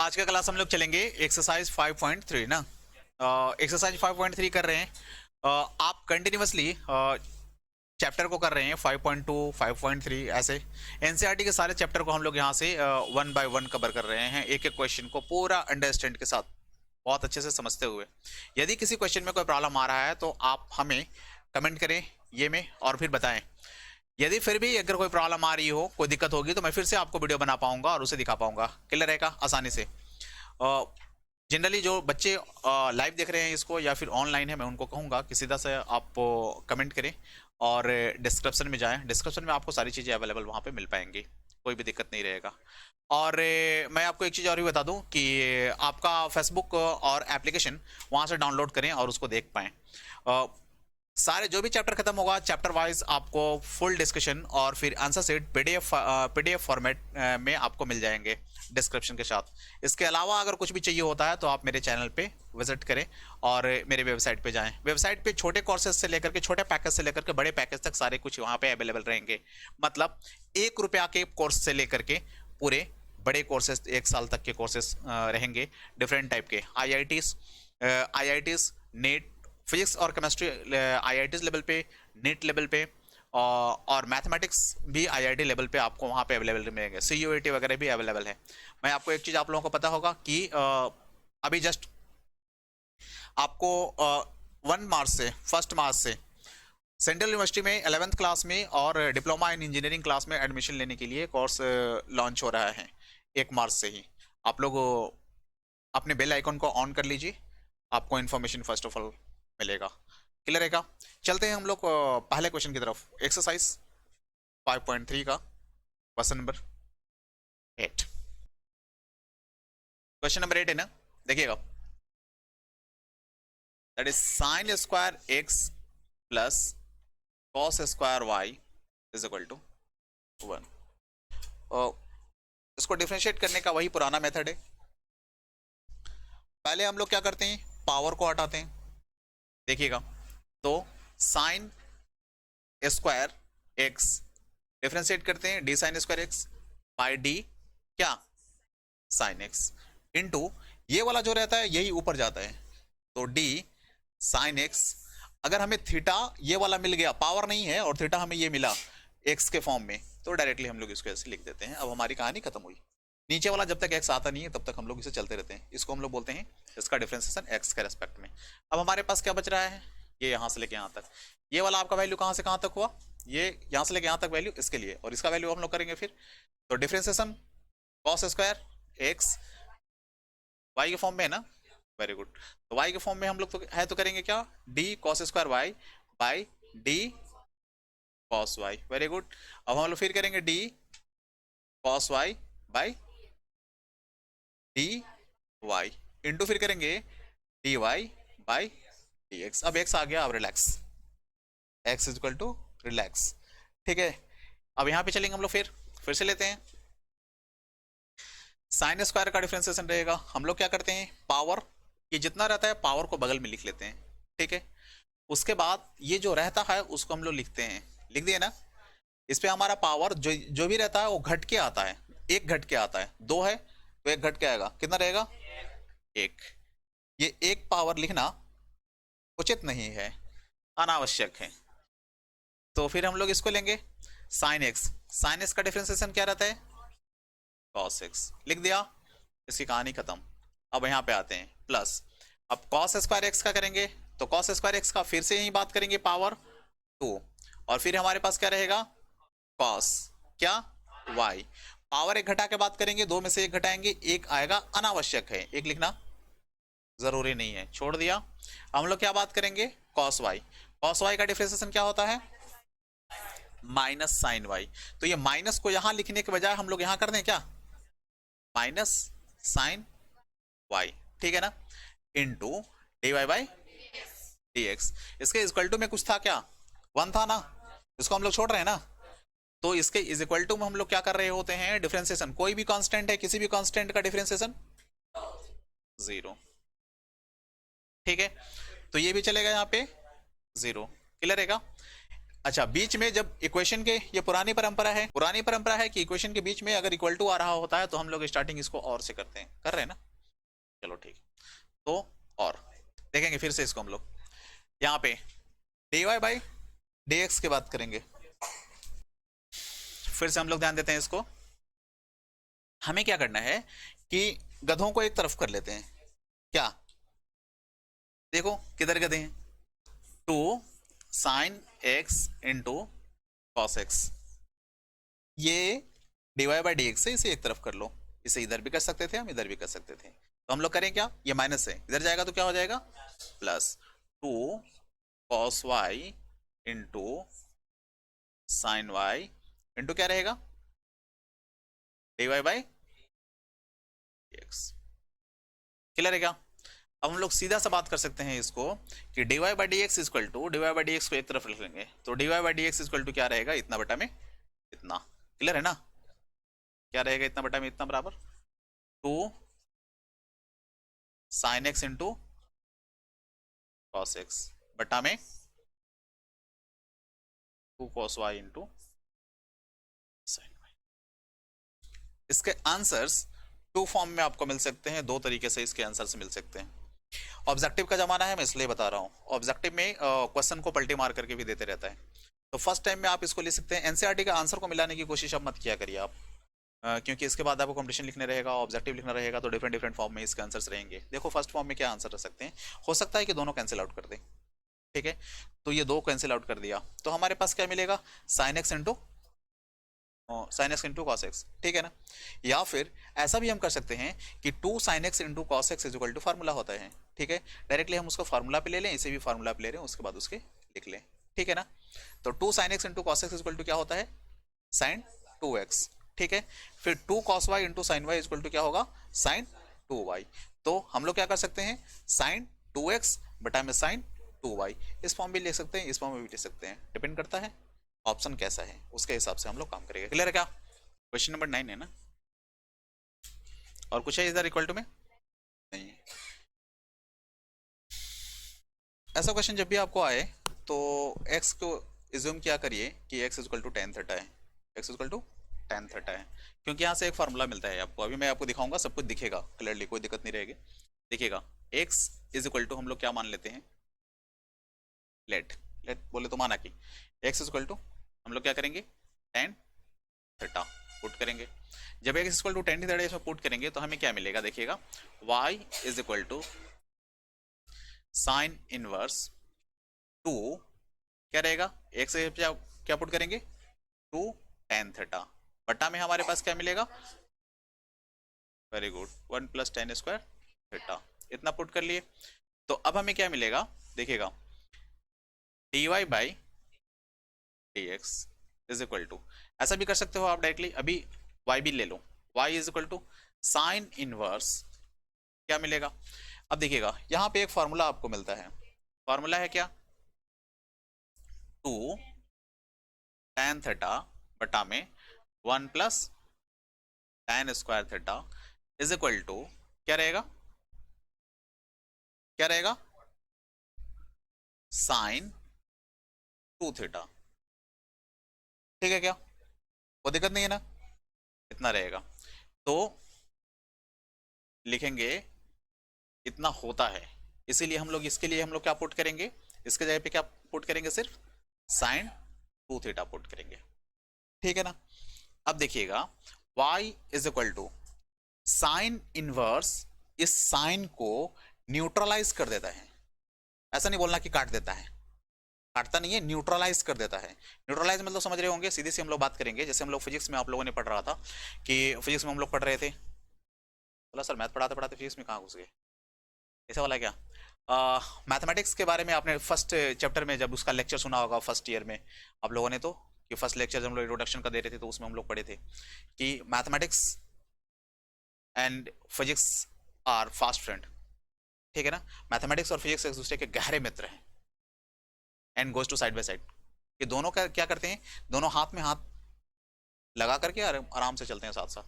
आज का क्लास हम लोग चलेंगे एक्सरसाइज 5.3 ना। एक्सरसाइज 5.3 कर रहे हैं। आप कंटिन्यूअसली चैप्टर को कर रहे हैं 5.2 5.3 ऐसे। एनसीईआरटी के सारे चैप्टर को हम लोग यहाँ से वन बाय वन कवर कर रहे हैं, एक एक क्वेश्चन को पूरा अंडरस्टैंड के साथ बहुत अच्छे से समझते हुए। यदि किसी क्वेश्चन में कोई प्रॉब्लम आ रहा है तो आप हमें कमेंट करें ये में और फिर बताएं। यदि फिर भी अगर कोई प्रॉब्लम आ रही हो, कोई दिक्कत होगी, तो मैं फिर से आपको वीडियो बना पाऊंगा और उसे दिखा पाऊंगा, क्लियर रहेगा आसानी से। जनरली जो बच्चे लाइव देख रहे हैं इसको या फिर ऑनलाइन है, मैं उनको कहूँगा कि सीधा से आप कमेंट करें और डिस्क्रिप्शन में जाएं। डिस्क्रिप्शन में आपको सारी चीज़ें अवेलेबल वहाँ पे मिल पाएंगी, कोई भी दिक्कत नहीं रहेगा। और मैं आपको एक चीज़ और भी बता दूं कि आपका फेसबुक और एप्लीकेशन वहाँ से डाउनलोड करें और उसको देख पाएँ। सारे जो भी चैप्टर खत्म होगा चैप्टर वाइज आपको फुल डिस्कशन और फिर आंसर सीट पीडीएफ फॉर्मेट में आपको मिल जाएंगे डिस्क्रिप्शन के साथ। इसके अलावा अगर कुछ भी चाहिए होता है तो आप मेरे चैनल पे विजिट करें और मेरे वेबसाइट पे जाएं। वेबसाइट पे छोटे कोर्सेज से लेकर के, छोटे पैकेज से लेकर के बड़े पैकेज तक सारे कुछ वहाँ पे अवेलेबल रहेंगे। मतलब ₹1 के कोर्स से लेकर के पूरे बड़े कोर्सेज 1 साल तक के कोर्सेज रहेंगे डिफरेंट टाइप के। आईआईटीज नेट फिजिक्स और केमिस्ट्री आईआईटीज लेवल पे, नीट लेवल पे, और मैथमेटिक्स भी आईआईटी लेवल पे आपको वहाँ पे अवेलेबल मिलेंगे। सीयूईटी वगैरह भी अवेलेबल है। मैं आपको एक चीज़ आप लोगों को पता होगा कि अभी जस्ट आपको 1 मार्च से सेंट्रल यूनिवर्सिटी में 11th क्लास में और डिप्लोमा इन इंजीनियरिंग क्लास में एडमिशन लेने के लिए कोर्स लॉन्च हो रहा है 1 मार्च से ही। आप लोग अपने बेल आइकन को ऑन कर लीजिए, आपको इन्फॉर्मेशन फर्स्ट ऑफ ऑल मिलेगा, क्लियर रहेगा। चलते हैं हम लोग पहले क्वेश्चन की तरफ। एक्सरसाइज 5.3 का क्वेश्चन नंबर 8। क्वेश्चन नंबर 8 है ना, देखिएगा। That is sine square X plus cos square Y is equal to 1। इसको डिफरेंशिएट करने का वही पुराना मेथड है। पहले हम लोग क्या करते हैं, पावर को हटाते हैं। देखिएगा, तो साइन स्क्वायर एक्स डिफरेंशिएट करते हैं D sign square x by D क्या साइन एक्स इनटू ये वाला जो रहता है यही ऊपर जाता है, तो डी साइन एक्स। अगर हमें थीटा ये वाला मिल गया, पावर नहीं है और थीटा हमें ये मिला एक्स के फॉर्म में, तो डायरेक्टली हम लोग इसको ऐसे लिख देते हैं। अब हमारी कहानी खत्म हुई। नीचे वाला जब तक एक्स आता नहीं है तब तक हम लोग इसे चलते रहते हैं। इसको हम लोग बोलते हैं इसका डिफरेंशिएशन एक्स के रेस्पेक्ट में। अब हमारे पास क्या बच रहा है, ये यहाँ से लेके यहाँ तक। ये वाला आपका वैल्यू कहाँ से कहाँ तक हुआ, ये यहाँ से लेके यहाँ तक वैल्यू इसके लिए, और इसका वैल्यू हम लोग करेंगे फिर। तो differentiation cos square X Y के फॉर्म में है ना, वेरी गुड। तो वाई के फॉर्म में हम लोग तो है, तो करेंगे क्या, D cos square Y by D cos Y, very good. अब हम लोग फिर करेंगे D cos Y by D Y into फिर करेंगे D Y by D X. अब एक्स आ गया, अब relax, X is equal to relax, ठीक है। अब यहाँ पे चलेंगे हम लोग, फिर से लेते हैं। साइन स्क्वायर का डिफरेंशिएशन रहेगा, हम लोग क्या करते हैं, पावर ये जितना रहता है पावर को बगल में लिख लेते हैं, ठीक है। उसके बाद ये जो रहता है उसको हम लोग लिखते हैं, लिख दिए ना। इस पे हमारा पावर जो भी रहता है वो घट के आता है, एक घट के आता है। 2 है तो एक घट के आएगा, कितना रहेगा 1। ये एक पावर लिखना उचित नहीं है, अनावश्यक है। तो फिर हम लोग इसको लेंगे साइन एक्स। साइन एक्स का डिफरेंशिएशन क्या रहता है, कॉस एक्स, लिख दिया, इसकी कहानी खत्म। अब यहाँ पे आते हैं प्लस। अब कॉस स्क्वायर एक्स का करेंगे, तो कॉस स्क्वायर एक्स का फिर से यही बात करेंगे, पावर 2, और फिर हमारे पास क्या रहेगा कॉस क्या वाई। पावर एक घटा के बात करेंगे, 2 में से एक घटाएंगे, एक आएगा, अनावश्यक है, एक लिखना जरूरी नहीं है, छोड़ दिया। हम लोग क्या बात करेंगे, कॉस वाई। कॉस वाई का डिफरेंशिएशन क्या होता है, माइनस साइन वाई। तो ये माइनस को यहां लिखने के बजाय हम लोग यहां कर दें क्या, माइनस साइन वाई, ठीक है ना, into D Y by D X. इसके इक्वल टू में कुछ था क्या, 1 था ना, इसको हम लोग छोड़ रहे हैं ना। तो इसके इज इक्वल टू में हम लोग क्या कर रहे होते हैं, डिफरेंशिएशन। कोई भी कांस्टेंट है, किसी भी कांस्टेंट का डिफरेंशिएशन 0, ठीक है। तो ये भी चलेगा यहाँ पे 0, क्लियर रहेगा। अच्छा, बीच में जब इक्वेशन के, ये पुरानी परंपरा है कि इक्वेशन के बीच में अगर इक्वल टू आ रहा होता है तो हम लोग स्टार्टिंग इसको और से करते हैं, कर रहे हैं ना। चलो ठीक, तो और देखेंगे फिर से इसको हम लोग यहाँ पे dy बाई dx की बात करेंगे। फिर से हम लोग ध्यान देते हैं इसको, हमें क्या करना है कि गधों को एक तरफ कर लेते हैं। क्या, देखो किधर गधे हैं, 2 sin x into cos x, ये dy बाई डी एक्स से इसे एक तरफ कर लो। इसे इधर भी कर सकते थे हम, इधर भी कर सकते थे, तो हम लोग करें क्या, ये माइनस है, इधर जाएगा तो क्या हो जाएगा, plus 2 cos y into sign y into क्या रहेगा, dy बाई dx। क्लियर है क्या। अब हम लोग सीधा सा बात कर सकते हैं इसको कि dy by D X equal to, dy by D X को एक तरफ रख लेंगे तो dy by D X equal to क्या रहेगा, इतना बटा में इतना। क्लियर है ना, क्या रहेगा, इतना बटा में इतना बराबर 2 sine x into cos x बटा में 2 cos y into sign y। इसके आंसर्स टू फॉर्म में आपको मिल सकते हैं, दो तरीके से इसके आंसर्स मिल सकते हैं। ऑब्जेक्टिव का जमाना है, मैं इसलिए बता रहा हूँ, ऑब्जेक्टिव में क्वेश्चन को पलटी मार करके भी देते रहता है, तो फर्स्ट टाइम में आप इसको लिख सकते हैं। एनसीईआरटी का आंसर को मिलाने की कोशिश अब मत किया करिए आप, क्योंकि इसके बाद आपको कंपटीशन लिखने रहेगा, ऑब्जेक्टिव लिखना रहेगा, तो डिफरेंट डिफरेंट फॉर्म में इसके आंसर्स रहेंगे। देखो फर्स्ट फॉर्म में क्या आंसर रख सकते हैं, हो सकता है कि दोनों कैंसिल आउट कर दें, ठीक है, तो ये दो कैंसिल आउट कर दिया तो हमारे पास क्या मिलेगा, sine x into cos x, ठीक है ना। या फिर ऐसा भी हम कर सकते हैं कि 2 sin x into cos X is equal to formula होता है, ठीक है, डायरेक्टली हम उसको फार्मूला पे ले लें, इसे भी फार्मूला पे ले रहे हैं, उसके बाद उसके लिख लें, ठीक है ना। तो 2 sin x into cos X is equal to क्या होता है, sin 2x, ठीक है। फिर 2 cos y into sine Y is equal to क्या होगा, sin 2y। तो हम लोग क्या कर सकते हैं, sin 2x बटा में sin 2y, इस फॉर्म भी ले सकते हैं, इस फॉर्म में भी ले सकते हैं, डिपेंड करता है ऑप्शन कैसा है, उसके हिसाब से हम लोग काम करेंगे। क्लियर है क्या। क्वेश्चन नंबर 9 है ना, और कुछ है इधर इक्वल टू में नहीं है। ऐसा क्वेश्चन जब भी आपको आए तो x को इज्यूम क्या करिए कि x equal to tan theta है, x equal to tan theta है, क्योंकि यहाँ से एक फार्मूला मिलता है आपको, अभी मैं आपको दिखाऊंगा, सब कुछ दिखेगा क्लियरली, कोई दिक्कत नहीं रहेगी। देखिएगा x इज इक्वल टू हम लोग क्या मान लेते हैं, लेट बोले तो माना कि x इक्वल टू हम लोग क्या करेंगे, टेन थीटा पुट करेंगे। जब x equal to tan theta इसमें पुट करेंगे तो हमें क्या मिलेगा, देखिएगा y is equal to sine inverse 2 क्या रहेगा, x से क्या पुट करेंगे, 2 टेन थीटा बटा में हमारे पास क्या मिलेगा, very good, 1 plus tan square theta, इतना पुट कर लिए। तो अब हमें क्या मिलेगा, देखिएगा dy by D X is equal to, ऐसा भी कर सकते हो आप डायरेक्टली, अभी y भी ले लो, y is equal to sine inverse क्या मिलेगा। अब देखिएगा यहाँ पे एक फॉर्मूला आपको मिलता है, फॉर्मूला है क्या, 2 tan थीटा बटा में 1 plus tan square theta is equal to क्या रहेगा, क्या रहेगा, साइन 2 थीटा, ठीक है क्या, कोई दिक्कत नहीं है ना, इतना रहेगा। तो लिखेंगे इतना होता है, इसीलिए हम लोग इसके लिए हम लोग क्या पुट करेंगे, इसके जगह पे क्या पुट करेंगे, सिर्फ साइन 2 थीटा पुट करेंगे, ठीक है ना। अब देखिएगा y is equal to sine inverse, इस साइन को न्यूट्रलाइज कर देता है, ऐसा नहीं बोलना कि काट देता है, काटता नहीं है, न्यूट्रलाइज कर देता है। न्यूट्रलाइज मतलब समझ रहे होंगे, सीधे से हम लोग बात करेंगे, जैसे हम लोग फिजिक्स में आप लोगों ने पढ़ रहा था कि फिजिक्स में हम लोग पढ़ रहे थे, बोला सर मैथ पढ़ाते पढ़ाते फिजिक्स में कहाँ घुस गए, ऐसा वाला क्या। मैथमेटिक्स के बारे में आपने फर्स्ट चैप्टर में जब उसका लेक्चर सुना होगा फर्स्ट ईयर में आप लोगों ने, तो कि फर्स्ट लेक्चर जब हम लोग इंट्रोडक्शन का दे रहे थे तो उसमें हम लोग पढ़े थे कि mathematics and physics are fast friend, ठीक है ना। मैथमेटिक्स और फिजिक्स एक दूसरे के गहरे मित्र हैं, and goes to side by side, ये दोनों का क्या करते हैं, दोनों हाथ में हाथ लगा करके आराम से चलते हैं साथ साथ,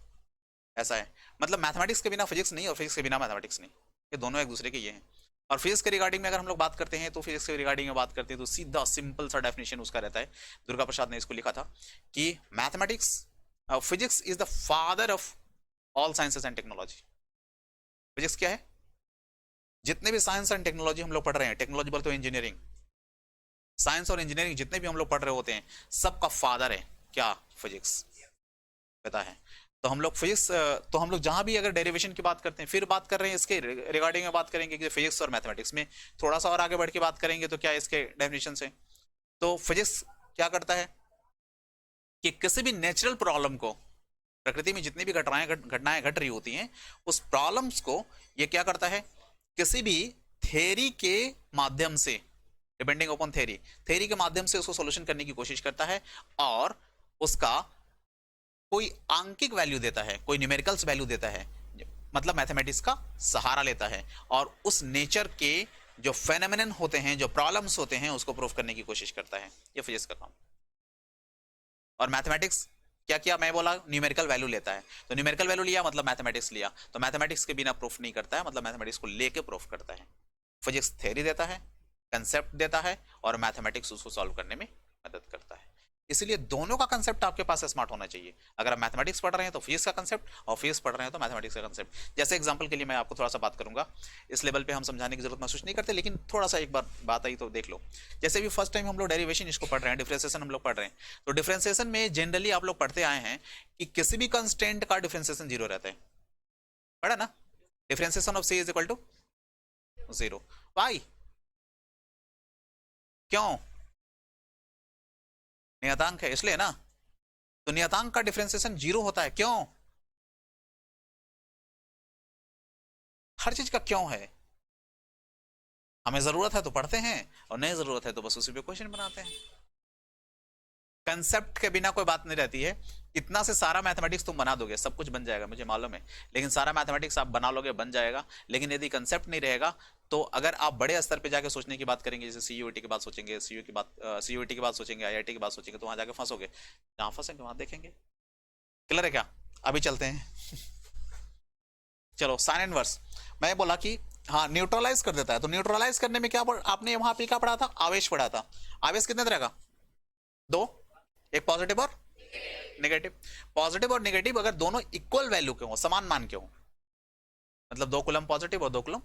ऐसा है। मतलब मैथमेटिक्स के बिना फिजिक्स नहीं और फिजिक्स के बिना मैथमेटिक्स नहीं, ये दोनों एक दूसरे के ये हैं। और फिजिक्स के रिगार्डिंग में अगर हम लोग बात करते हैं तो फिजिक्स के रिगार्डिंग में बात करते हैं तो सीधा सिंपल सा डेफिनेशन उसका रहता है, दुर्गा प्रसाद ने इसको लिखा था कि mathematics physics is the father of all sciences and technology. Physics क्या है? जितने भी साइंस एंड टेक्नोलॉजी हम लोग पढ़ रहे हैं, टेक्नोलॉजी बोलते हो इंजीनियरिंग, साइंस और इंजीनियरिंग जितने भी हम लोग पढ़ रहे होते हैं सबका फादर है क्या? फिजिक्स। पता है? तो हम लोग फिजिक्स, तो हम लोग जहां भी अगर डेरिवेशन की बात करते हैं, फिर बात कर रहे हैं इसके रिगार्डिंग में बात करेंगे कि फिजिक्स और मैथमेटिक्स में थोड़ा सा और आगे बढ़ के बात करेंगे तो क्या इसके डेफिनेशन है। तो फिजिक्स क्या करता है कि किसी भी नेचुरल प्रॉब्लम को, प्रकृति में जितनी भी घटनाएं घट रही होती हैं, उस प्रॉब्लम्स को ये क्या करता है, किसी भी थ्योरी के माध्यम से, डिपेंडिंग अपॉन थ्योरी के माध्यम से उसको सॉल्यूशन करने की कोशिश करता है और उसका कोई आंकिक वैल्यू देता है, कोई न्यूमेरिकल्स वैल्यू देता है, मतलब मैथमेटिक्स का सहारा लेता है और उस नेचर के जो फेनोमेनन होते हैं, जो प्रॉब्लम्स होते हैं, उसको प्रूव करने की कोशिश करता है। ये फिजिक्स का काम। और मैथमेटिक्स क्या किया? मैं बोला न्यूमेरिकल वैल्यू लेता है, तो न्यूमेरिकल वैल्यू लिया मतलब मैथमेटिक्स लिया, तो मैथमेटिक्स के बिना प्रूफ नहीं करता है, मतलब मैथमेटिक्स को लेके प्रूफ करता है। फिजिक्स थ्योरी देता है, कंसेप्ट देता है और मैथमेटिक्स उसको सॉल्व करने में मदद करता है। इसलिए दोनों का कंसेप्ट आपके पास स्मार्ट होना चाहिए। अगर आप मैथमेटिक्स पढ़ रहे हैं तो फिजिक्स का कंसेप्ट, और फिजिक्स पढ़ रहे हैं तो मैथमेटिक्स का कंसेप्ट। जैसे एग्जांपल के लिए मैं आपको थोड़ा सा बात करूंगा, इस लेवल पे हम समझाने की जरूरत महसूस नहीं करते, लेकिन थोड़ा सा एक बार बात आई तो देख लो। जैसे भी फर्स्ट टाइम हम लोग डेरिवेशन इसको पढ़ रहे हैं, डिफरेंशिएशन हम लोग पढ़ रहे हैं, तो डिफरेंशिएशन में जनरली आप लोग पढ़ते आए हैं कि किसी भी कंस्टेंट का डिफरेंशिएशन जीरो रहता है, पढ़ा ना? Differentiation of C is equal to zero. Why? क्यों? नियतांक है इसलिए ना। तो नियतांक का डिफरेंशिएशन जीरो होता है, क्यों? हर चीज का क्यों है। हमें जरूरत है तो पढ़ते हैं और नहीं जरूरत है तो बस उसी पे क्वेश्चन बनाते हैं। कंसेप्ट के बिना कोई बात नहीं रहती है। इतना से सारा मैथमेटिक्स तुम बना दोगे, सब कुछ बन जाएगा, मुझे मालूम है, लेकिन सारा मैथमेटिक्स आप बना लोगे, बन जाएगा, लेकिन यदि कंसेप्ट नहीं रहेगा तो अगर आप बड़े स्तर पे जाके सोचने की बात करेंगे, जैसे सीयूईटी की बात सोचेंगे, सीयूईटी की बात सोचेंगे, आईआईटी की बात सोचेंगे, तो वहां जाके फंसोगे। जहां फंसेंगे वहां देखेंगे। क्लियर है क्या? अभी चलते हैं। चलो साइन इनवर्स, मैं बोला कि हाँ न्यूट्रलाइज कर देता है, तो न्यूट्रलाइज करने में क्या आपने वहां पे क्या पढ़ा था? आवेश पढ़ा था। आवेश कितने तरह का? दो, एक पॉजिटिव और नेगेटिव। पॉजिटिव और नेगेटिव अगर दोनों इक्वल वैल्यू के हो, समान मान के हो, मतलब 2 कूलम पॉजिटिव और 2 कूलम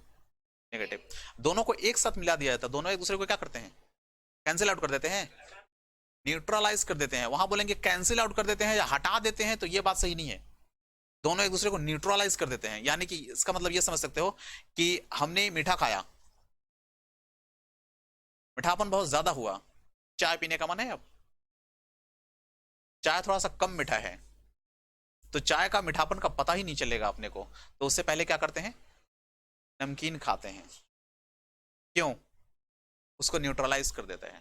नेगेटिव, दोनों को एक साथ मिला दिया जाता है, दोनों एक दूसरे को क्या करते हैं? कैंसिल आउट कर देते हैं, न्यूट्रलाइज कर देते हैं। वहां बोलेंगे कैंसिल आउट कर देते हैं या हटा देते हैं, तो ये बात सही नहीं है। दोनों एक दूसरे को न्यूट्रलाइज कर देते हैं, यानी कि इसका मतलब ये समझ सकते हो कि हमने मीठा खाया, मीठापन बहुत ज्यादा हुआ, चाय पीने का मन है, अब चाय थोड़ा सा कम मीठा है, तो चाय का मीठापन का पता ही नहीं चलेगा अपने को, तो उससे पहले क्या करते हैं? नमकीन खाते हैं। क्यों? उसको न्यूट्रलाइज कर देता है,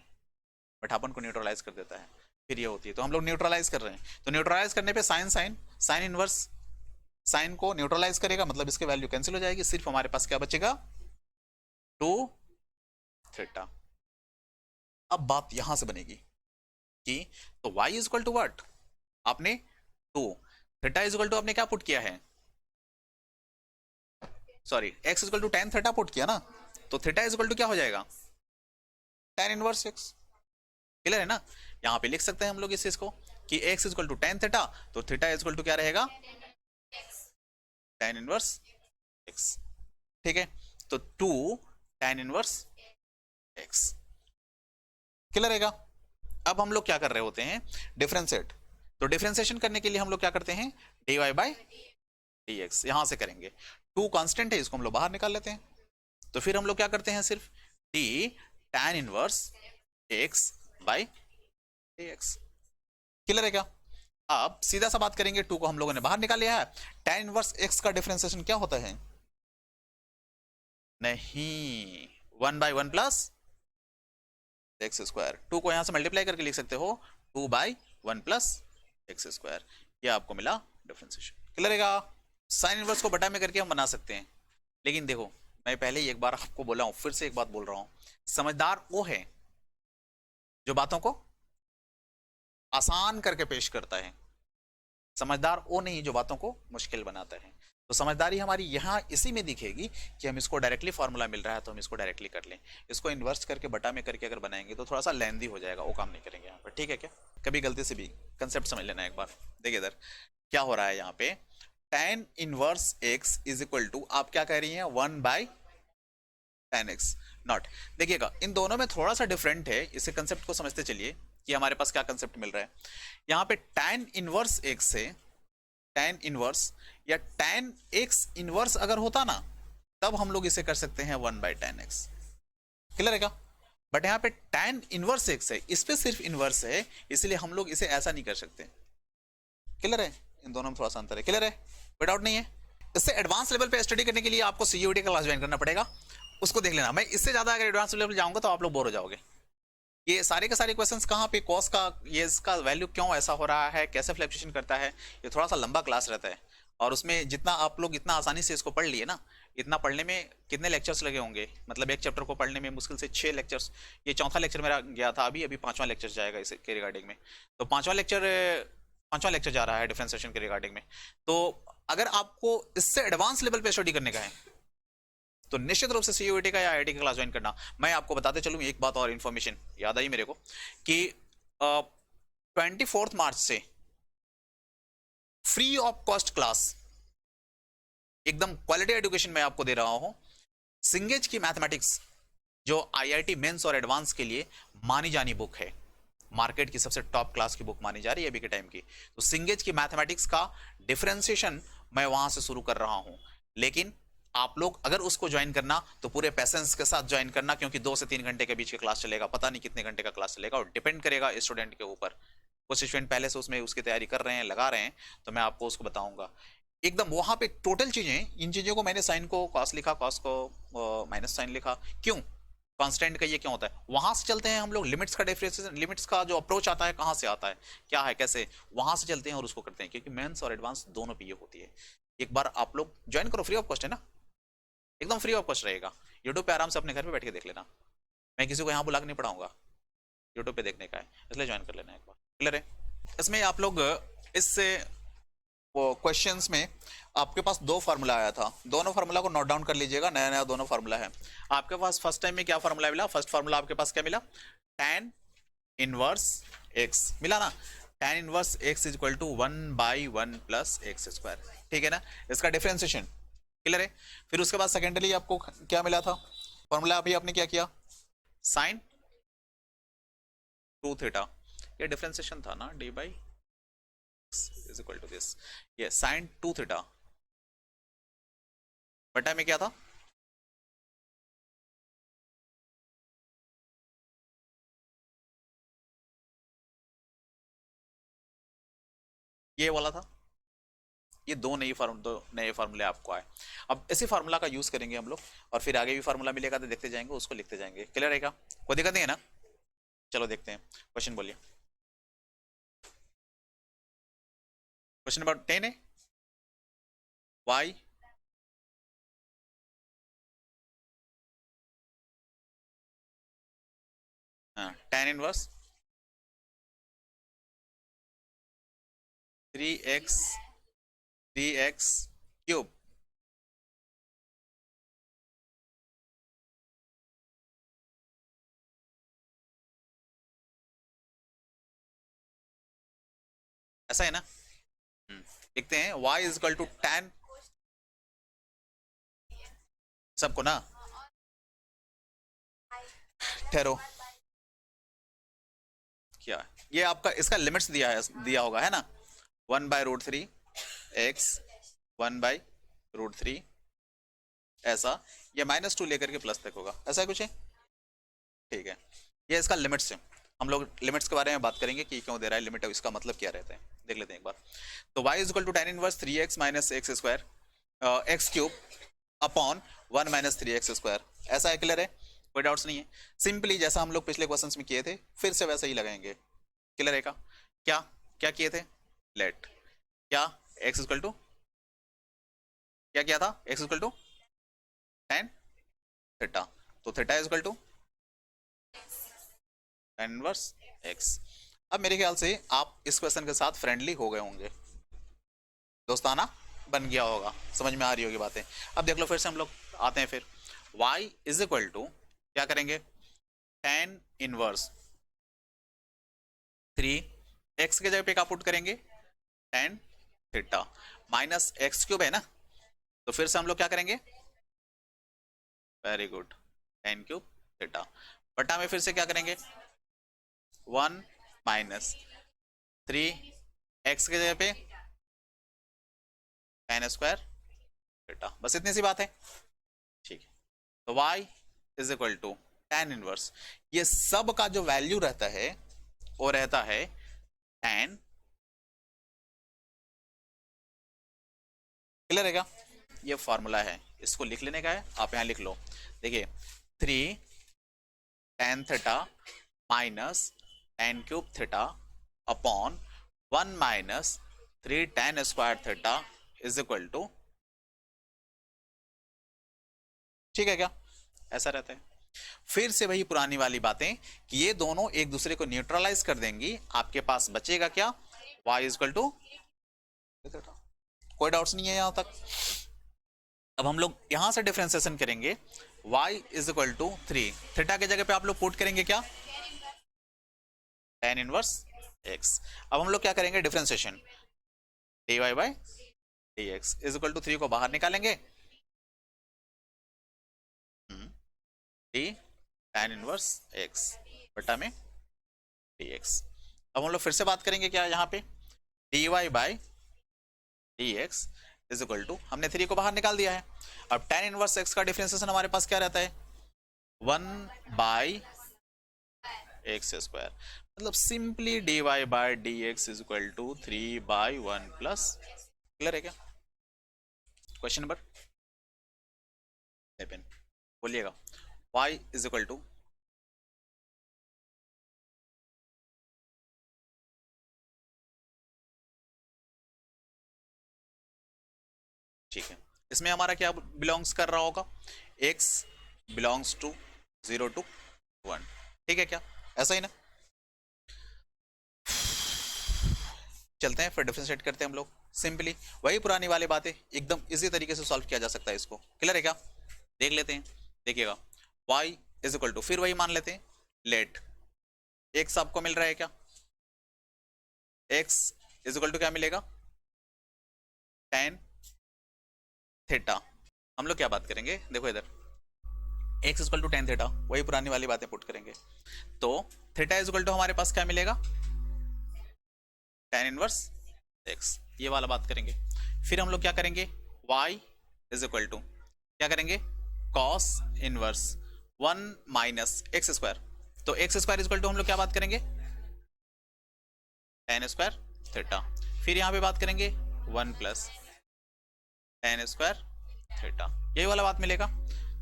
मीठापन को न्यूट्रलाइज कर देता है, फिर ये होती है। तो हम लोग न्यूट्रलाइज कर रहे हैं, तो न्यूट्रलाइज करने पे sine sine sine inverse sine को न्यूट्रलाइज करेगा, मतलब इसके वैल्यू कैंसिल हो जाएगी, सिर्फ हमारे पास क्या बचेगा? 2 थीटा। अब बात यहां से बनेगी कि तो y is equal to what? आपने 2, थीटा इज इक्वल टू आपने क्या पुट किया है? Sorry, x is equal to tan theta put किया ना, तो थीटा इज इक्वल टू क्या हो जाएगा? tan inverse x। क्लियर है ना? यहां पे लिख सकते हैं हम लोग इस चीज को कि x is equal to tan theta, तो थीटा इज इक्वल टू क्या रहेगा? tan inverse x। ठीक है, तो 2 tan इनवर्स x। क्लियर रहेगा? अब हम लोग क्या कर रहे होते हैं? डिफरेंशिएट। तो डिफरेंशिएशन करने के लिए हम लोग क्या करते हैं? dy बाई dx यहां से करेंगे। 2 कांस्टेंट है, इसको हम लोग बाहर निकाल लेते हैं, तो फिर हम लोग क्या करते हैं? सिर्फ d tan inverse x by dx। Clear है क्या? अब सीधा सा बात करेंगे, 2 को हम लोगों ने बाहर निकाल लिया है, tan इनवर्स x का डिफरेंशिएशन क्या होता है? नहीं, 1 बाई 1 प्लस एक्स स्क्वायर। 2 को यहां से मल्टीप्लाई करके लिख सकते हो 2 बाई 1 प्लस एक्स स्क्वायर, ये आपको मिला डिफरेंशिएशन। क्लियर है? साइन इनवर्स को बटा में करके हम बना सकते हैं, लेकिन देखो मैं पहले ही एक बार आपको बोला हूं, फिर से एक बात बोल रहा हूं, समझदार वो है जो बातों को आसान करके पेश करता है, समझदार वो नहीं जो बातों को मुश्किल बनाता है। तो समझदारी हमारी यहाँ इसी में दिखेगी कि हम इसको डायरेक्टली फार्मूला मिल रहा है तो हम इसको डायरेक्टली कर लें। इसको इन्वर्स करके बटा में करके अगर बनाएंगे तो थोड़ा सा लेंदी हो जाएगा, वो काम नहीं करेंगे यहाँ पर, ठीक है क्या। कभी गलती से भी कंसेप्ट समझ लेना एक बार। देखिए इधर क्या हो रहा है यहाँ पे, tan inverse x is equal to, आप क्या कह रही हैं, 1/tan x नॉट। देखिएगा इन दोनों में थोड़ा सा डिफरेंट है, इसे कंसेप्ट को समझते चलिए कि हमारे पास क्या कंसेप्ट मिल रहा है। यहाँ पे tan इनवर्स x से tan इनवर्स या tan x इनवर्स अगर होता ना, तब हम लोग इसे कर सकते हैं 1/tan x, क्लियर है क्या। बट यहाँ पे tan इनवर्स x है, इस पे सिर्फ इनवर्स है, इसलिए हम लोग इसे ऐसा नहीं कर सकते, क्लियर है। इन दोनों में थोड़ा सा अंतर है, क्लियर है, कोई डाउट नहीं है। इससे एडवांस लेवल पे स्टडी करने के लिए आपको सीयूईटी का क्लास ज्वाइन करना पड़ेगा, उसको देख लेना। मैं इससे ज्यादा अगर एडवांस लेवल जाऊंगा तो आप लोग बोर हो जाओगे। ये सारे के सारे क्वेश्चंस कहाँ पे, कॉस का, ये इसका वैल्यू क्यों ऐसा हो रहा है, कैसे फ्लक्चुएशन करता है, ये थोड़ा सा लंबा क्लास रहता है। और उसमें जितना आप लोग इतना आसानी से इसको पढ़ लिए ना, इतना पढ़ने में कितने लेक्चर्स लगे होंगे, मतलब एक चैप्टर को पढ़ने में मुश्किल से 6 लेक्चर्स। ये चौथा लेक्चर मेरा गया था, अभी अभी 5वां लेक्चर जाएगा इसके रिगार्डिंग में। तो 5वां लेक्चर जा रहा है डिफरेंशिएशन के रिगार्डिंग में। तो अगर आपको इससे एडवांस लेवल पे स्टडी करने का है तो निश्चित रूप से सीयूईटी का या आईआईटी का क्लास ज्वाइन करना। मैं आपको बताते चलूं एक बात और इन्फॉर्मेशन याद आई मेरे को कि 24 मार्च से फ्री ऑफ कॉस्ट क्लास, एकदम क्वालिटी एजुकेशन मैं आपको दे रहा हूं। सिंगेज की मैथमेटिक्स जो आईआईटी मेंस और एडवांस के लिए मानी जानी बुक है, मार्केट की सबसे टॉप क्लास की बुक मानी जा रही है अभी के टाइम की, तो सिंगेज की मैथमेटिक्स का डिफरेंशिएशन मैं वहां से शुरू कर रहा हूं। लेकिन आप लोग अगर उसको ज्वाइन करना तो पूरे पैसेंस के साथ ज्वाइन करना, क्योंकि 2 से 3 घंटे के बीच के क्लास चलेगा, पता नहीं कितने घंटे का क्लास चलेगा, और डिपेंड करेगा स्टूडेंट के ऊपर। कुछ स्टूडेंट पहले से उसमें उसकी तैयारी कर रहे हैं, लगा रहे हैं, तो मैं आपको उसको बताऊंगा एकदम वहां पे टोटल चीजें। इन चीजों को मैंने साइन को कॉस लिखा, कॉस को माइनस साइन लिखा, क्यों, कांस्टेंट का ये क्यों होता है, वहां से चलते हैं हम लोग। लिमिट्स का डिफरेंशिएशन, लिमिट्स का जो अप्रोच आता है कहां से आता है, क्या है, कैसे, वहां से चलते हैं और उसको करते हैं, क्योंकि मेंस और एडवांस दोनों पे ये होती है। एक बार आप लोग ज्वाइन करो, फ्री ऑफ कॉस्ट है ना, एकदम फ्री ऑफ कॉस्ट रहेगा। यूट्यूब पे आराम से अपने घर पे बैठ के देख लेना, मैं किसी को यहाँ बुला के नहीं पढ़ाऊंगा, यूट्यूब पे देखने का है, इसलिए ज्वाइन कर लेना एक बार, क्लियर है। इसमें आप लोग इससे क्वेश्चंस में आपके पास 2 फार्मूला आया था, दोनों फार्मूला को नोट डाउन कर लीजिएगा, नया नया दोनों फार्मूला है आपके पास। फर्स्ट टाइम में क्या फार्मूला मिला, फर्स्ट फार्मूला आपके पास क्या मिला, tan इनवर्स x मिला ना, tan inverse x is equal to 1/1 plus X square, ठीक है ना, इसका डिफरेंशिएशन, क्लियर है। फिर उसके बाद सेकेंडली आपको क्या मिला था फॉर्मूला, अभी आपने क्या किया, साइन 2 थीटा, ये डिफरेंशिएशन था ना, d by is equal to this, ये साइन 2 थीटा बटा में क्या था, ये वाला था। ये दो नए फार्मूले आपको आए। अब इसी फार्मूला का यूज करेंगे हम लोग, और फिर आगे भी फार्मूला मिलेगा तो देखते जाएंगे, उसको लिखते जाएंगे, क्लियर रहेगा, कोई दिक्कत नहीं है ना। चलो देखते हैं, क्वेश्चन बोलिए। क्वेश्चन नंबर 10 है, y tan inverse 3x cube ऐसा है ना। लिखते हैं y is equal to tan, सबको ना, ठहरो, क्या ये आपका इसका लिमिट्स दिया होगा है ना, 1/√3 x 1/√3 ऐसा, ये -2 लेकर के प्लस तक होगा, ऐसा है कुछ है, ठीक है। ये इसका लिमिट्स है, हम लोग लिमिट्स के बारे में बात करेंगे कि क्यों दे रहा है लिमिट, इसका मतलब क्या रहता है, देख लेते हैं एक बार। तो y is equal to tan inverse 3x minus x square X cube upon 1 minus 3x square, ऐसा है, क्लियर है, कोई डाउट्स नहीं है। सिंपली जैसा हम लोग पिछले क्वेश्चंस में किए थे फिर से वैसा ही लगाएंगे, क्लियर रहेगा। क्या क्या किए थे, लेट क्या x इक्वल टू क्या किया था, x equal to tan theta, तो theta is equal to tan inverse x। अब मेरे ख्याल से आप इस क्वेश्चन के साथ फ्रेंडली हो गए होंगे, दोस्ताना बन गया होगा, समझ में आ रही होगी बातें। अब देख लो फिर से हम लोग आते हैं फिर, y इज इक्वल टू क्या करेंगे, tan इनवर्स 3, x के जगह पे क्या पुट करेंगे, tan theta minus x cube है ना, तो फिर से हम लोग क्या करेंगे, very good, tan cube theta बटा में फिर से क्या करेंगे, 1 माइनस 3 एक्स के जगह पे tan स्क्वायर थीटा, बस इतनी सी बात है। ठीक है, तो y is equal to tan inverse, ये सब का जो वैल्यू रहता है वो रहता है tan, क्लियर है क्या, ये फॉर्मूला है, इसको लिख लेने का है, आप यहां लिख लो, देखिए 3 tan theta minus tan cube theta upon 1 minus 3 tan square theta is equal to, ठीक है क्या, ऐसा रहता है। फिर से वही पुरानी वाली बातें कि ये दोनों एक दूसरे को न्यूट्रलाइज कर देंगी, आपके पास बचेगा क्या, y इज इक्वल टू, कोई डाउट्स नहीं है यहां तक। अब हम लोग यहां से डिफरेंशिएशन करेंगे, y is equal to 3, theta के जगह पे आप लोग पुट करेंगे क्या, tan इनवर्स x। अब हम लोग क्या करेंगे, differentiation dy by dx is equal to 3 को बाहर निकालेंगे, d tan इनवर्स x बटा में dx। अब हम लोग फिर से बात करेंगे क्या, यहाँ पे dy by dx is equal to, हमने 3 को बाहर निकाल दिया है, अब tan इनवर्स x का डिफरेंशिएशन हमारे पास क्या रहता है, 1 बाई एक्स स्क्वायर, मतलब simply dy by dx is equal to 3 by 1 plus, clear है क्या, क्वेश्चन नंबर 11 बोलिएगा, y इज इक्वल टू, ठीक है, इसमें हमारा क्या बिलोंग्स कर रहा होगा, x बिलोंग्स टू 0 टू 1, ठीक है क्या, ऐसा ही ना। चलते हैं फिर डिफरेंशिएट करते हैं हम लोग, सिंपली वही पुरानी वाली बातें, एकदम इसी तरीके से सॉल्व किया जा सकता है इसको, क्लियर है क्या, देख लेते हैं, देखिएगा y इज इक्वल टू, फिर वही मान लेते हैं, लेट x आपको मिल रहा है क्या, x इज इक्वल टू क्या मिलेगा, tan थीटा, हम लोग क्या बात करेंगे, देखो इधर x equal to tan theta, वही पुरानी वाली बातें पुट करेंगे, तो थीटा इज इक्वल टू हमारे पास क्या मिलेगा, tan इनवर्स x, ये वाला बात करेंगे। फिर हम लोग क्या करेंगे, y इज इक्वल टू क्या करेंगे, cos inverse 1 minus x square, तो x square is equal to हम लोग क्या बात करेंगे, tan स्क्वायर थीटा, फिर यहां पे बात करेंगे 1 प्लस tan स्क्वायर थीटा, यही वाला बात मिलेगा।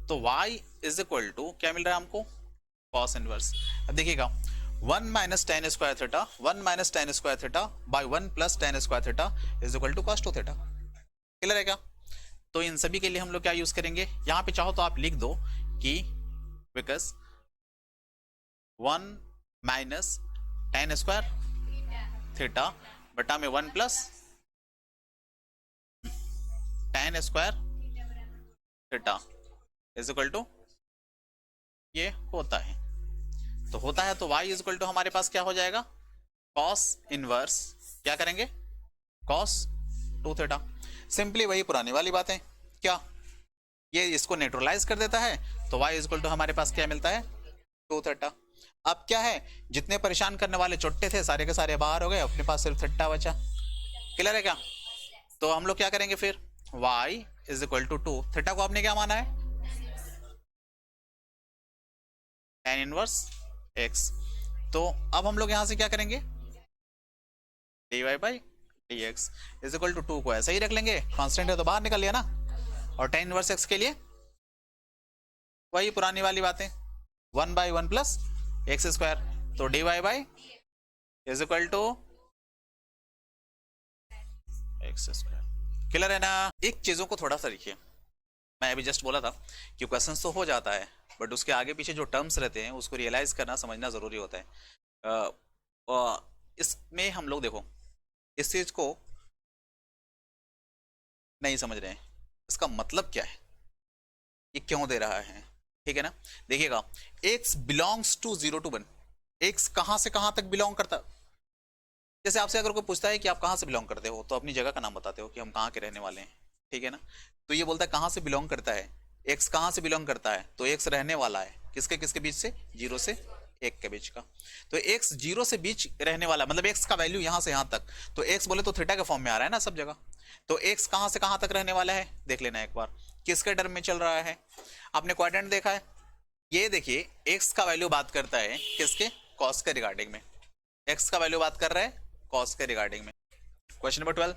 तो y इज इक्वल टू क्या मिल रहा है हमको, cos इनवर्स, अब देखिएगा 1 minus tan square theta, 1 minus tan square theta by 1 plus tan square theta is equal to cos 2 theta, clear है क्या। तो इन सभी के लिए हम लोग क्या यूज करेंगे, यहां पे चाहो तो आप लिख दो कि because 1 minus tan square theta बटा में 1 plus tan square theta is equal to, ये होता है, तो होता है तो y इज इक्वल टू हमारे पास क्या हो जाएगा, cos इनवर्स क्या करेंगे, cos 2 थीटा, सिंपली वही पुरानी वाली बात है, क्या ये इसको न्यूट्रलाइज कर देता है, तो y इज इक्वल टू हमारे पास क्या मिलता है, 2 थीटा। अब क्या है, जितने परेशान करने वाले चोट्टे थे सारे के सारे बाहर हो गए, अपने पास सिर्फ थीटा बचा, क्लियर है क्या। तो हम लोग क्या करेंगे फिर, y is equal to 2, theta को आपने क्या माना है, tan इनवर्स x, तो अब हम लोग यहां से क्या करेंगे, dy by dx is equal to 2 को ऐसा ही रख लेंगे, कांस्टेंट है तो बाहर निकल लिया ना, और tan इनवर्स x के लिए वही पुरानी वाली बातें, 1 बाई 1 प्लस एक्स स्क्वायर, तो dy by is equal to X square, clear है ना। एक चीजों को थोड़ा सा देखिए, मैं अभी जस्ट बोला था कि क्वेश्चन तो हो जाता है, बट उसके आगे पीछे जो टर्म्स रहते हैं उसको रियलाइज करना समझना जरूरी होता है। इसमें हम लोग देखो इस चीज को नहीं समझ रहे हैं, इसका मतलब क्या है, ये क्यों दे रहा है, ठीक है ना। देखिएगा, x belongs to 0 to 1, x कहां से कहां तक बिलोंग करता, जैसे आपसे अगर कोई पूछता है कि आप कहां से बिलोंग करते हो, तो अपनी जगह का नाम बताते हो कि हम कहाँ के रहने वाले हैं, ठीक है ना। तो ये बोलता है कहां से बिलोंग करता है, x कहां से बिलोंग करता है, तो x रहने वाला है किसके किसके बीच से, 0 से 1 के बीच का। तो x 0 से बीच रहने वाला, मतलब x का वैल्यू यहां से यहां तक, तो x बोले तो थीटा के फॉर्म में आ रहा है ना सब जगह। तो x कहां से कहां तक रहने वाला है, देख लेना एक बार, किसके टर्म में चल रहा है। आपने क्वाड्रेंट देखा है, ये देखिए x का वैल्यू बात करता है किसके, कॉस के रिगार्डिंग में, x का वैल्यू बात कर रहा है कॉस के रिगार्डिंग में। क्वेश्चन नंबर 12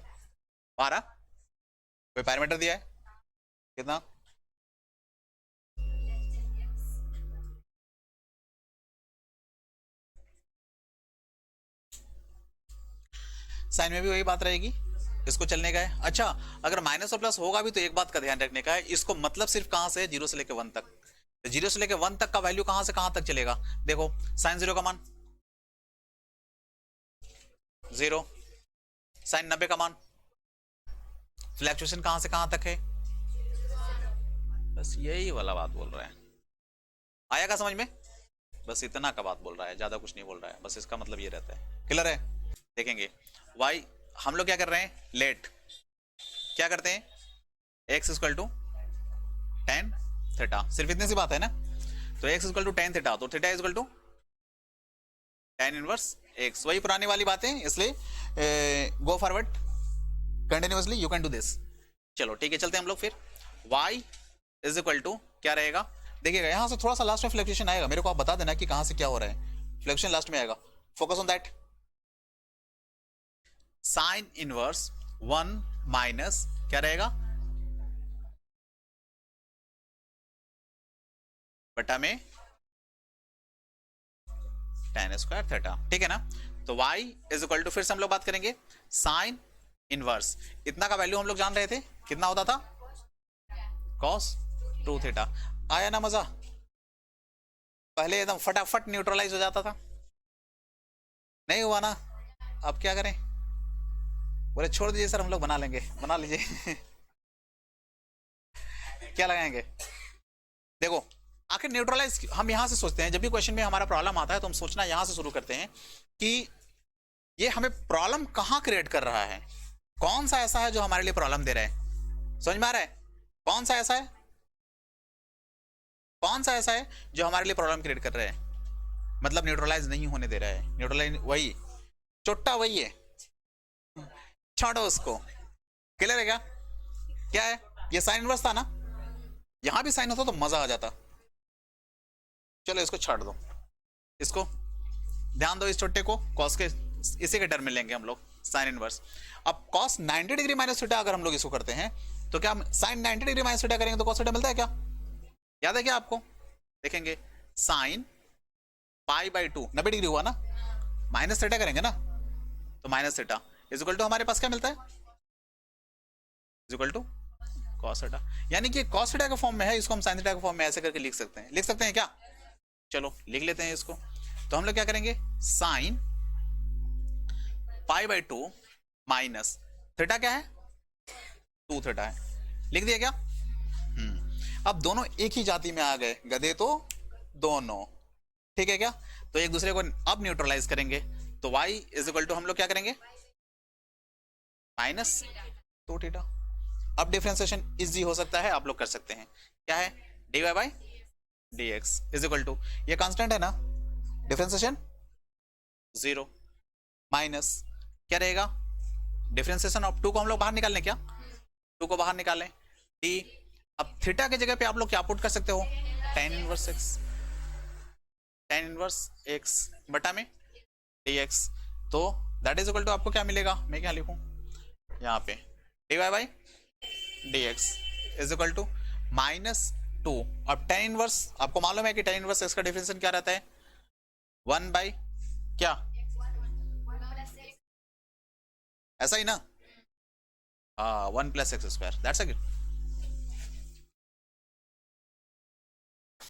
आ रहा, कोई पैरामीटर दिया है कितना, साइन में भी वही बात रहेगी, इसको चलने का है। अच्छा, अगर माइनस और प्लस होगा भी तो एक बात का ध्यान रखने का है, इसको मतलब सिर्फ कहां से है, 0 से लेकर 1 तक, तो 0 से लेकर 1 तक का वैल्यू कहां से कहां तक चलेगा, देखो साइन 0 का मान 0, साइन 90 का मान, फ्लैक्चुएशन कहां से कहां तक है, बस यही वाला बात बोल रहा है, आया का समझ में, बस इतना का बात बोल रहा है, ज्यादा कुछ नहीं बोल रहा है, बस इसका मतलब ये रहता है, क्लियर है। देखेंगे y, हम लोग क्या कर रहे हैं, लेट क्या करते हैं, x equal to tan theta, सिर्फ इतनी सी बात है ना। तो x equal to tan theta, तो theta equal to tan inverse x, वही पुरानी वाली बातें, इसलिए go forward continuously you can do this. चलो ठीक है, चलते हैं हम लोग फिर, y इज इक्वल टू क्या रहेगा, देखिएगा यहां से थोड़ा सा लास्ट में फ्लैक्चुएशन आएगा, मेरे को आप बता देना कि कहां से क्या हो रहा है, फ्लैक्चुएशन लास्ट में आएगा, focus on that. Sine inverse 1 minus क्या रहेगा, बटा में टेन स्क्वायर थीटा, ठीक है ना। तो y इज इक्वल टू, फिर से हम लोग बात करेंगे, साइन इनवर्स, इतना का वैल्यू हम लोग जान रहे थे कितना होता था, cos 2 थीटा। आया ना मजा, पहले एकदम फटाफट न्यूट्रलाइज हो जाता था, नहीं हुआ ना, अब क्या करें, बोले छोड़ दीजिए सर हम लोग बना लेंगे, बना लीजिए क्या लगाएंगे, देखो आखिर न्यूट्रलाइज हम यहां से सोचते हैं, जब भी क्वेश्चन में हमारा प्रॉब्लम आता है तो हम सोचना यहां से शुरू करते हैं कि ये हमें प्रॉब्लम कहां क्रिएट कर रहा है, कौन सा ऐसा है जो हमारे लिए प्रॉब्लम दे रहा है, समझ में आ रहा है, कौन सा ऐसा है, कौन सा ऐसा है जो हमारे लिए प्रॉब्लम क्रिएट कर रहा है, मतलब न्यूट्रलाइज नहीं होने दे रहा है, न्यूट्रलाइज वही चोट्टा वही है, छोड़ो उसको, क्लियर है क्या, क्या है, ये साइन इनवर्स था ना, यहां भी साइन होता तो मजा आ जाता, चलो इसको छोड़ दो, इसको ध्यान दो, इस छोटे को कॉस के इसी के टर्म में लेंगे हम लोग, साइन इनवर्स। अब कॉस 90 डिग्री माइनस थीटा अगर हम लोग इसको करते हैं तो क्या साइन 90 डिग्री माइनस थीटा करेंगे तो कॉस थीटा मिलता है क्या, याद है क्या आपको, देखेंगे साइन पाई बाई 2 90 डिग्री हुआ ना, माइनस थीटा करेंगे ना, तो minus theta is equal to हमारे पास क्या मिलता है, is equal to cos theta, यानी कि कॉस थीटा के फॉर्म में है, इसको हम साइन थीटा के फॉर्म में ऐसे करके लिख सकते हैं, लिख सकते हैं क्या, चलो लिख लेते हैं इसको। तो हम लोग क्या करेंगे, sine pi by 2 minus theta क्या है, 2 थीटा है, लिख दिया क्या, अब दोनों एक ही जाति में आ गए, गधे तो दोनों, ठीक है क्या, तो एक दूसरे को अब न्यूट्रलाइज करेंगे, तो y इज इक्वल टू हम लोग क्या करेंगे, माइनस 2 थीटा। अब डिफरेंशिएशन इजी हो सकता है, आप लोग कर सकते हैं, क्या है, dy by dx is equal to, ये कांस्टेंट है ना, डिफरेंशिएशन 0 माइनस क्या रहेगा, डिफरेंशिएशन ऑफ 2 को हम लोग बाहर निकाल लें क्या, 2 को बाहर निकाल लें, d, अब थीटा की जगह पे आप लोग क्या पुट कर सकते हो, tan inverse x, tan inverse x बटा में dx, तो दैट इज इक्वल टू आपको क्या मिलेगा, मैं क्या लिखूं यहाँ पे, dy by dx is equal to minus 2, अब tan इनवर्स आपको मालूम है कि tan इनवर्स x का डिफरेंशिएशन क्या रहता है, 1 बाई क्या, ऐसा ही ना, हाँ 1 प्लस एक्स स्क्वायर, दैट्स